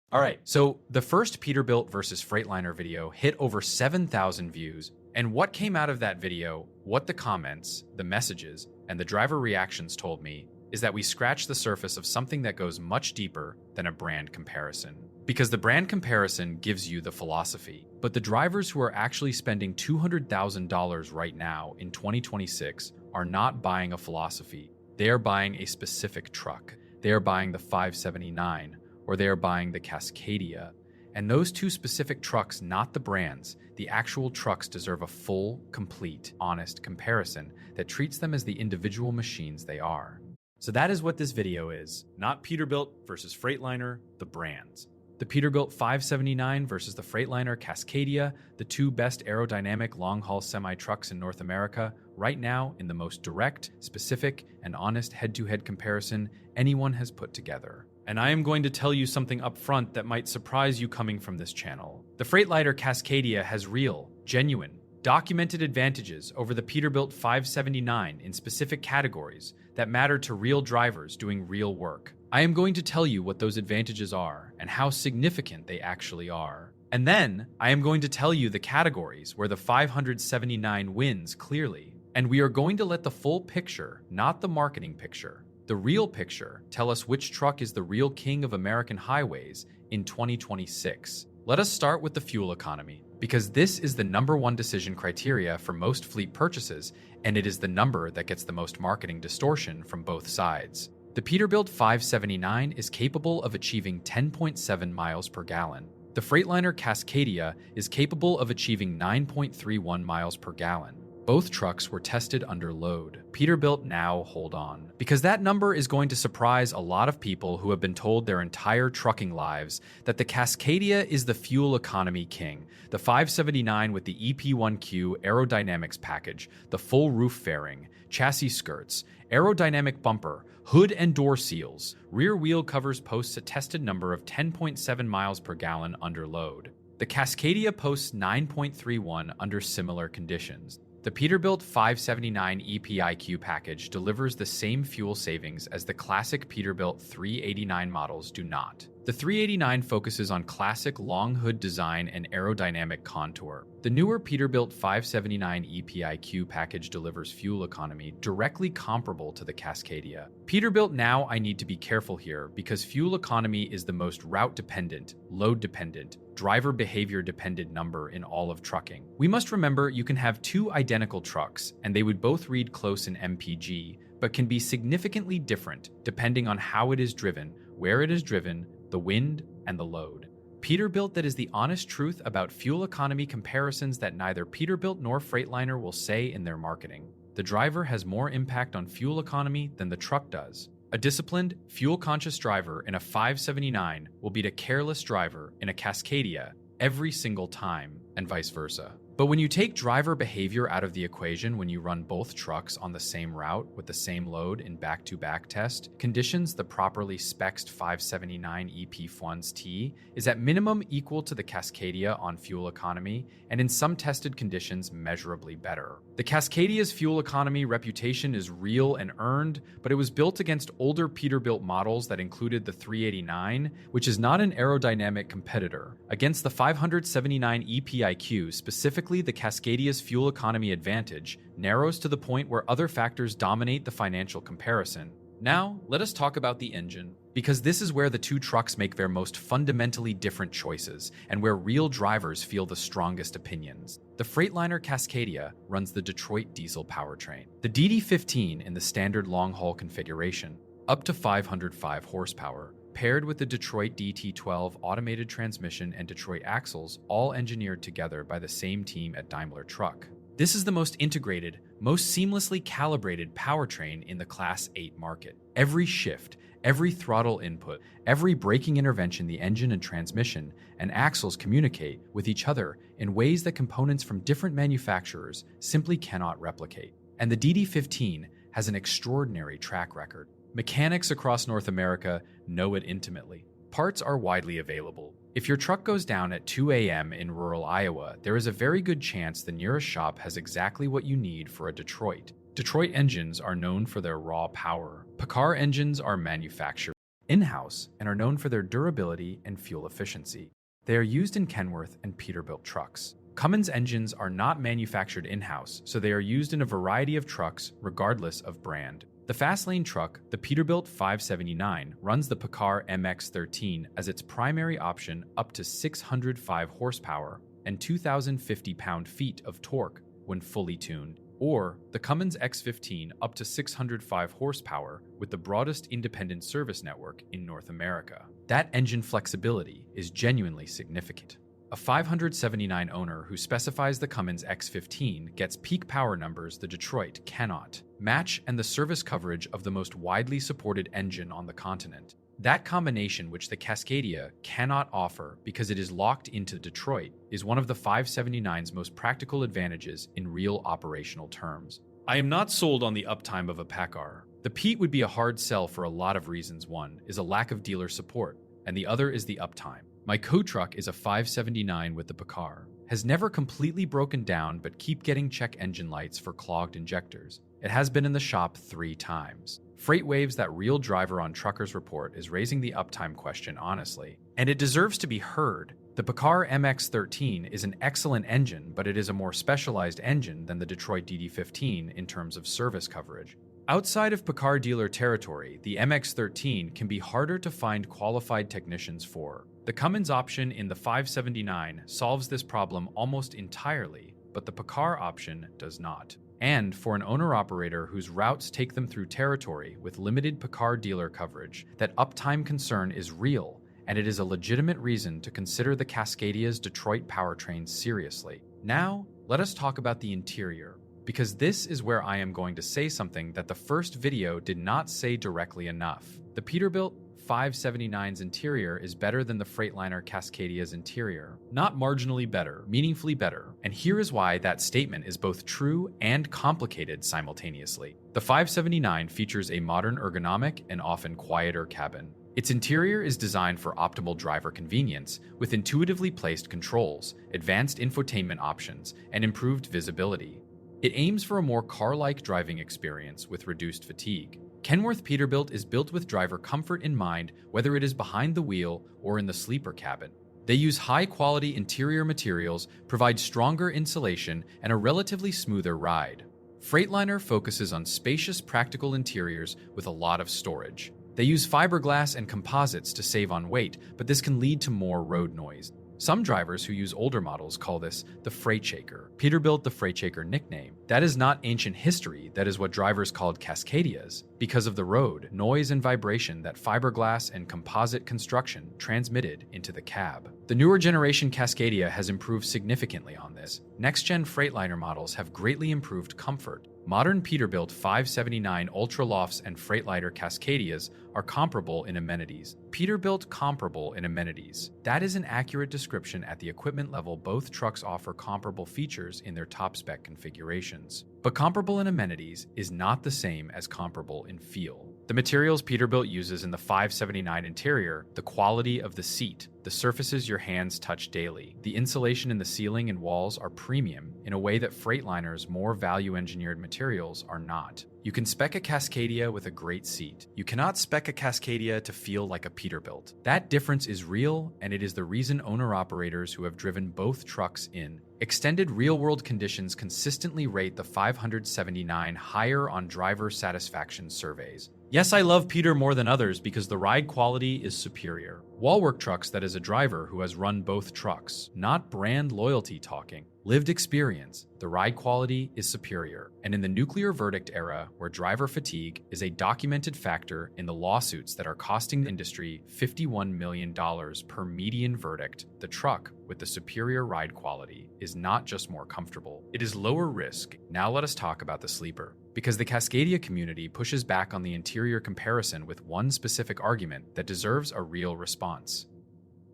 All right, so the first Peterbilt versus Freightliner video hit over 7,000 views, and what came out of that video, what the comments, the messages, and the driver reactions told me is that we scratched the surface of something that goes much deeper than a brand comparison. Because the brand comparison gives you the philosophy, but the drivers who are actually spending $200,000 right now in 2026 are not buying a philosophy. They are buying a specific truck. They are buying the 579, or they are buying the Cascadia. And those two specific trucks, not the brands, the actual trucks deserve a full, complete, honest comparison that treats them as the individual machines they are. So that is what this video is, not Peterbilt versus Freightliner, the brands. The Peterbilt 579 versus the Freightliner Cascadia, the two best aerodynamic long-haul semi-trucks in North America, right now in the most direct, specific, and honest head-to-head comparison anyone has put together. And I am going to tell you something up front that might surprise you coming from this channel. The Freightliner Cascadia has real, genuine, documented advantages over the Peterbilt 579 in specific categories that matter to real drivers doing real work. I am going to tell you what those advantages are and how significant they actually are. And then I am going to tell you the categories where the 579 wins clearly. And we are going to let the full picture, not the marketing picture, the real picture, tell us which truck is the real king of American highways in 2026. Let us start with the fuel economy, because this is the #1 decision criteria for most fleet purchases, and it is the number that gets the most marketing distortion from both sides. The Peterbilt 579 is capable of achieving 10.7 miles per gallon. The Freightliner Cascadia is capable of achieving 9.31 miles per gallon. Both trucks were tested under load. Peterbilt now hold on, because that number is going to surprise a lot of people who have been told their entire trucking lives that the Cascadia is the fuel economy king, the 579 with the EPIQ aerodynamics package, the full roof fairing, chassis skirts, aerodynamic bumper, hood and door seals, rear wheel covers posts a tested number of 10.7 miles per gallon under load. The Cascadia posts 9.31 under similar conditions. The Peterbilt 579 EPIQ package delivers the same fuel savings as the classic Peterbilt 389 models do not. The 389 focuses on classic long hood design and aerodynamic contour. The newer Peterbilt 579 EPIQ package delivers fuel economy directly comparable to the Cascadia. Peterbilt now I need to be careful here because fuel economy is the most route-dependent, load-dependent, driver behavior-dependent number in all of trucking. We must remember you can have two identical trucks, and they would both read close in MPG, but can be significantly different depending on how it is driven, where it is driven, the wind, and the load. Peterbilt that is the honest truth about fuel economy comparisons that neither Peterbilt nor Freightliner will say in their marketing. The driver has more impact on fuel economy than the truck does. A disciplined, fuel-conscious driver in a 579 will beat a careless driver in a Cascadia every single time, and vice versa. But when you take driver behavior out of the equation when you run both trucks on the same route with the same load in back-to-back test conditions, the properly spec'd 579 EP1T is at minimum equal to the Cascadia on fuel economy, and in some tested conditions measurably better. The Cascadia's fuel economy reputation is real and earned, but it was built against older Peterbilt models that included the 389, which is not an aerodynamic competitor. Against the 579 EPIQ, specifically the Cascadia's fuel economy advantage narrows to the point where other factors dominate the financial comparison. Now, let us talk about the engine, because this is where the two trucks make their most fundamentally different choices and where real drivers feel the strongest opinions. The Freightliner Cascadia runs the Detroit diesel powertrain, the DD15 in the standard long-haul configuration, up to 505 horsepower, paired with the Detroit DT12 automated transmission and Detroit axles, all engineered together by the same team at Daimler Truck. This is the most integrated, most seamlessly calibrated powertrain in the Class 8 market. Every shift, every throttle input, every braking intervention, the engine and transmission and axles communicate with each other in ways that components from different manufacturers simply cannot replicate. And the DD15 has an extraordinary track record. Mechanics across North America know it intimately. Parts are widely available. If your truck goes down at 2 a.m. in rural Iowa, there is a very good chance the nearest shop has exactly what you need for a Detroit. Detroit engines are known for their raw power. PACCAR engines are manufactured in-house and are known for their durability and fuel efficiency. They are used in Kenworth and Peterbilt trucks. Cummins engines are not manufactured in-house, so they are used in a variety of trucks regardless of brand. The fast-lane truck, the Peterbilt 579, runs the PACCAR MX-13 as its primary option, up to 605 horsepower and 2,050 pound-feet of torque when fully tuned, or the Cummins X15 up to 605 horsepower with the broadest independent service network in North America. That engine flexibility is genuinely significant. A 579 owner who specifies the Cummins X15 gets peak power numbers the Detroit cannot match and the service coverage of the most widely supported engine on the continent. That combination, which the Cascadia cannot offer because it is locked into Detroit, is one of the 579's most practical advantages in real operational terms. I am not sold on the uptime of a PACCAR. The Pete would be a hard sell for a lot of reasons. One is a lack of dealer support, and the other is the uptime. My co-truck is a 579 with the PACCAR. Has never completely broken down but keep getting check engine lights for clogged injectors. It has been in the shop 3 times. FreightWaves, that real driver on TruckersReport, is raising the uptime question honestly, and it deserves to be heard. The PACCAR MX-13 is an excellent engine, but it is a more specialized engine than the Detroit DD15 in terms of service coverage. Outside of PACCAR dealer territory, the MX-13 can be harder to find qualified technicians for. The Cummins option in the 579 solves this problem almost entirely, but the PACCAR option does not. And for an owner-operator whose routes take them through territory with limited PACCAR dealer coverage, that uptime concern is real, and it is a legitimate reason to consider the Cascadia's Detroit powertrain seriously. Now, let us talk about the interior, because this is where I am going to say something that the first video did not say directly enough. The Peterbilt 579's interior is better than the Freightliner Cascadia's interior. Not marginally better, meaningfully better. And here is why that statement is both true and complicated simultaneously. The 579 features a modern ergonomic and often quieter cabin. Its interior is designed for optimal driver convenience, with intuitively placed controls, advanced infotainment options, and improved visibility. It aims for a more car-like driving experience with reduced fatigue. Kenworth Peterbilt is built with driver comfort in mind, whether it is behind the wheel or in the sleeper cabin. They use high-quality interior materials, provide stronger insulation, and a relatively smoother ride. Freightliner focuses on spacious, practical interiors with a lot of storage. They use fiberglass and composites to save on weight, but this can lead to more road noise. Some drivers who use older models call this the Freightshaker. Peterbilt the Freightshaker nickname. That is not ancient history, that is what drivers called Cascadias, because of the road, noise, and vibration that fiberglass and composite construction transmitted into the cab. The newer generation Cascadia has improved significantly on this. Next-gen Freightliner models have greatly improved comfort. Modern Peterbilt 579 Ultralofts and Freightliner Cascadias are comparable in amenities. Peterbilt comparable in amenities. That is an accurate description. At the equipment level, both trucks offer comparable features in their top spec configurations. But comparable in amenities is not the same as comparable in feel. The materials Peterbilt uses in the 579 interior, the quality of the seat, the surfaces your hands touch daily, the insulation in the ceiling and walls are premium in a way that Freightliner's more value-engineered materials are not. You can spec a Cascadia with a great seat. You cannot spec a Cascadia to feel like a Peterbilt. That difference is real, and it is the reason owner-operators who have driven both trucks in extended real-world conditions consistently rate the 579 higher on driver satisfaction surveys. Yes, I love Peter more than others because the ride quality is superior. Wallwork Trucks, that is a driver who has run both trucks, not brand loyalty talking. Lived experience, the ride quality is superior. And in the nuclear verdict era, where driver fatigue is a documented factor in the lawsuits that are costing the industry $51 million per median verdict, the truck with the superior ride quality is not just more comfortable, it is lower risk. Now let us talk about the sleeper. Because the Cascadia community pushes back on the interior comparison with one specific argument that deserves a real response.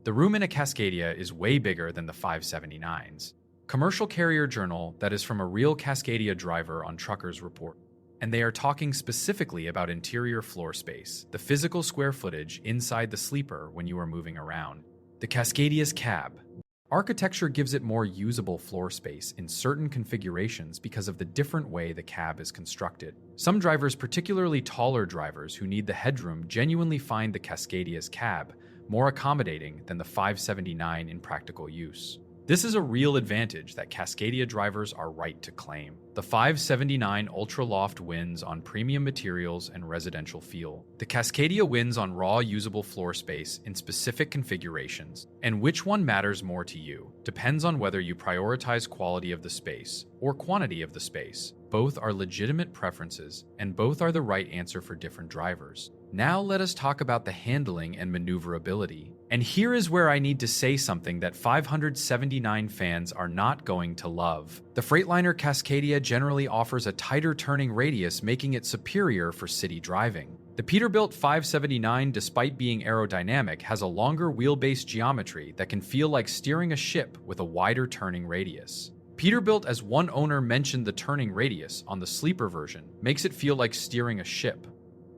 The room in a Cascadia is way bigger than the 579's. Commercial Carrier Journal, that is from a real Cascadia driver on TruckersReport. And they are talking specifically about interior floor space, the physical square footage inside the sleeper when you are moving around. The Cascadia's cab. Architecture gives it more usable floor space in certain configurations because of the different way the cab is constructed. Some drivers, particularly taller drivers who need the headroom, genuinely find the Cascadia's cab more accommodating than the 579 in practical use. This is a real advantage that Cascadia drivers are right to claim. The 579 Ultra Loft wins on premium materials and residential feel. The Cascadia wins on raw usable floor space in specific configurations. And which one matters more to you depends on whether you prioritize quality of the space or quantity of the space. Both are legitimate preferences, and both are the right answer for different drivers. Now let us talk about the handling and maneuverability. And here is where I need to say something that 579 fans are not going to love. The Freightliner Cascadia generally offers a tighter turning radius, making it superior for city driving. The Peterbilt 579, despite being aerodynamic, has a longer wheelbase geometry that can feel like steering a ship with a wider turning radius. Peterbilt, as one owner mentioned, the turning radius on the sleeper version makes it feel like steering a ship.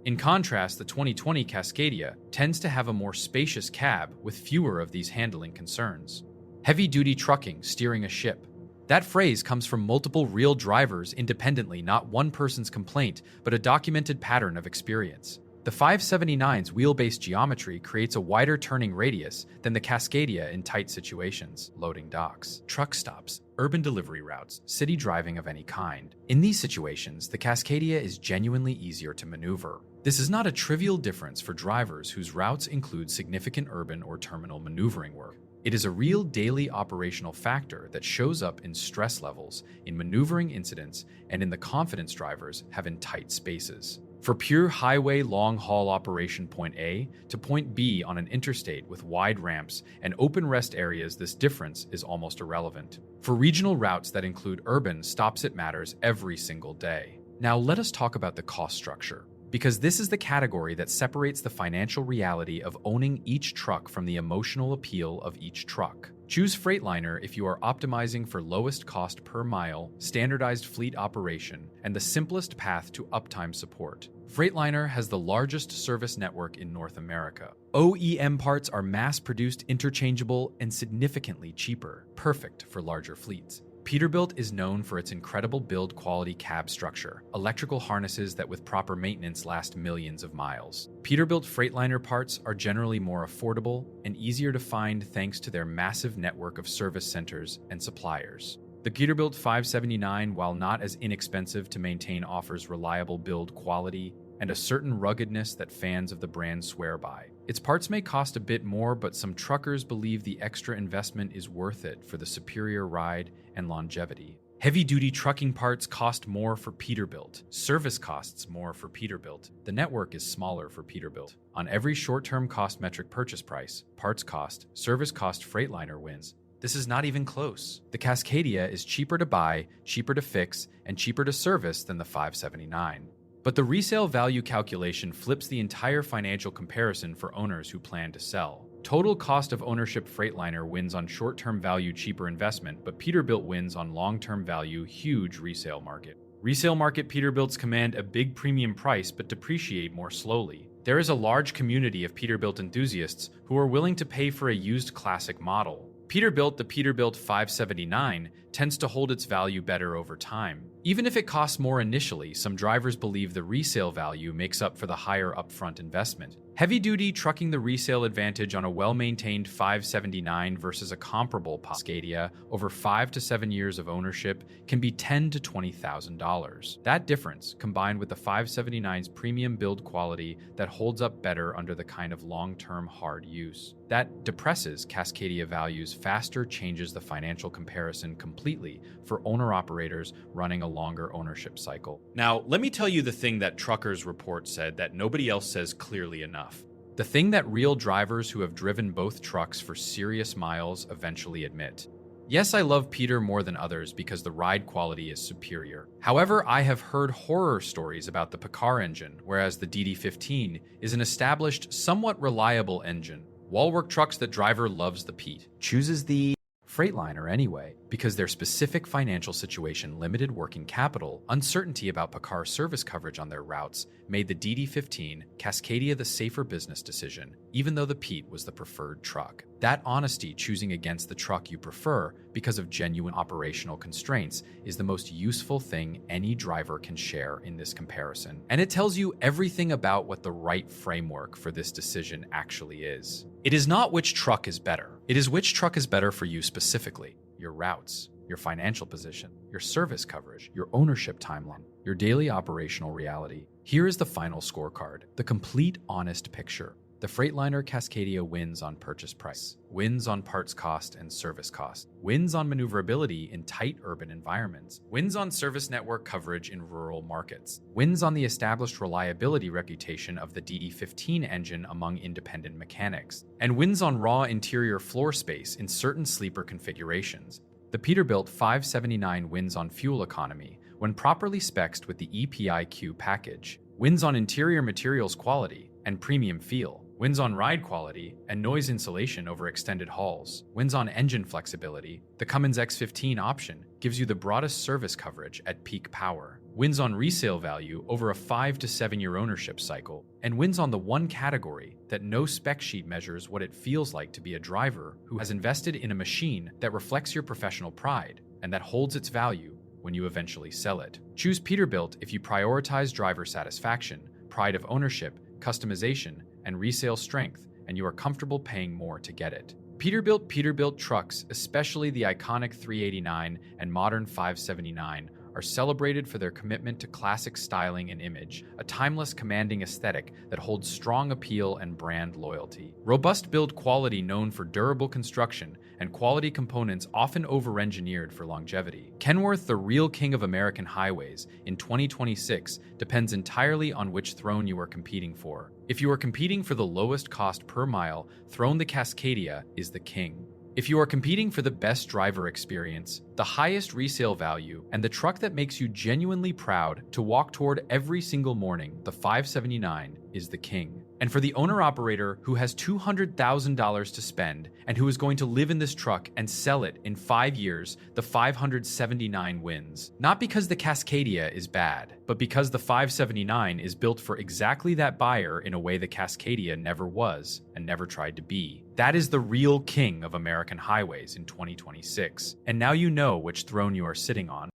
In contrast, the 2020 Cascadia tends to have a more spacious cab with fewer of these handling concerns. Heavy-duty trucking, steering a ship. That phrase comes from multiple real drivers independently, not one person's complaint, but a documented pattern of experience. The 579's wheelbase geometry creates a wider turning radius than the Cascadia in tight situations, loading docks, truck stops, urban delivery routes, city driving of any kind. In these situations, the Cascadia is genuinely easier to maneuver. This is not a trivial difference for drivers whose routes include significant urban or terminal maneuvering work. It is a real daily operational factor that shows up in stress levels, in maneuvering incidents, and in the confidence drivers have in tight spaces. For pure highway long-haul operation point A to point B on an interstate with wide ramps and open rest areas, this difference is almost irrelevant. For regional routes that include urban stops, it matters every single day. Now let us talk about the cost structure, because this is the category that separates the financial reality of owning each truck from the emotional appeal of each truck. Choose Freightliner if you are optimizing for lowest cost per mile, standardized fleet operation, and the simplest path to uptime support. Freightliner has the largest service network in North America. OEM parts are mass-produced, interchangeable, and significantly cheaper, perfect for larger fleets. Peterbilt is known for its incredible build quality cab structure, electrical harnesses that with proper maintenance last millions of miles. Peterbilt Freightliner parts are generally more affordable and easier to find thanks to their massive network of service centers and suppliers. The Peterbilt 579, while not as inexpensive to maintain, offers reliable build quality and a certain ruggedness that fans of the brand swear by. Its parts may cost a bit more, but some truckers believe the extra investment is worth it for the superior ride and longevity. Heavy-duty trucking parts cost more for Peterbilt. Service costs more for Peterbilt. The network is smaller for Peterbilt. On every short-term cost metric, purchase price, parts cost, service cost, Freightliner wins. This is not even close. The Cascadia is cheaper to buy, cheaper to fix, and cheaper to service than the 579. But the resale value calculation flips the entire financial comparison for owners who plan to sell. Total cost of ownership, Freightliner wins on short-term value, cheaper investment, but Peterbilt wins on long-term value, huge resale market. Resale market, Peterbilts command a big premium price but depreciate more slowly. There is a large community of Peterbilt enthusiasts who are willing to pay for a used classic model. Peterbilt, the Peterbilt 579, tends to hold its value better over time. Even if it costs more initially, some drivers believe the resale value makes up for the higher upfront investment. Heavy-duty trucking, the resale advantage on a well-maintained 579 versus a comparable Cascadia over 5 to 7 years of ownership can be $10,000 to $20,000. That difference, combined with the 579's premium build quality that holds up better under the kind of long-term hard use, that depresses Cascadia values faster, changes the financial comparison completely for owner-operators running a longer ownership cycle. Now, let me tell you the thing that TruckersReport said that nobody else says clearly enough. The thing that real drivers who have driven both trucks for serious miles eventually admit. Yes, I love Peter more than others because the ride quality is superior. However, I have heard horror stories about the PeCar engine, whereas the DD15 is an established, somewhat reliable engine. Wall-work trucks that driver loves the Pete, chooses the Freightliner anyway, because their specific financial situation, limited working capital, uncertainty about PeCar service coverage on their routes, made the DD15 Cascadia the safer business decision, even though the Pete was the preferred truck. That honesty, choosing against the truck you prefer because of genuine operational constraints, is the most useful thing any driver can share in this comparison. And it tells you everything about what the right framework for this decision actually is. It is not which truck is better. It is which truck is better for you specifically. Your routes, your financial position, your service coverage, your ownership timeline, your daily operational reality. Here is the final scorecard, the complete, honest picture. The Freightliner Cascadia wins on purchase price, wins on parts cost and service cost, wins on maneuverability in tight urban environments, wins on service network coverage in rural markets, wins on the established reliability reputation of the DE15 engine among independent mechanics, and wins on raw interior floor space in certain sleeper configurations. The Peterbilt 579 wins on fuel economy when properly spec'd with the EPIQ package, wins on interior materials quality and premium feel, wins on ride quality and noise insulation over extended hauls, wins on engine flexibility. The Cummins X15 option gives you the broadest service coverage at peak power, wins on resale value over a 5 to 7 year ownership cycle, and wins on the one category that no spec sheet measures what it feels like to be a driver who has invested in a machine that reflects your professional pride and that holds its value when you eventually sell it. Choose Peterbilt if you prioritize driver satisfaction, pride of ownership, customization, and resale strength, and you are comfortable paying more to get it. Peterbilt trucks, especially the iconic 389 and modern 579, are celebrated for their commitment to classic styling and image, a timeless, commanding aesthetic that holds strong appeal and brand loyalty. Robust build quality known for durable construction and quality components often over-engineered for longevity. Kenworth, the real king of American highways, in 2026 depends entirely on which throne you are competing for. If you are competing for the lowest cost per mile, throne the Cascadia is the king. If you are competing for the best driver experience, the highest resale value, and the truck that makes you genuinely proud to walk toward every single morning, the 579 is the king. And for the owner-operator who has $200,000 to spend and who is going to live in this truck and sell it in 5 years, the 579 wins. Not because the Cascadia is bad, but because the 579 is built for exactly that buyer in a way the Cascadia never was and never tried to be. That is the real king of American highways in 2026. And now you know which throne you are sitting on.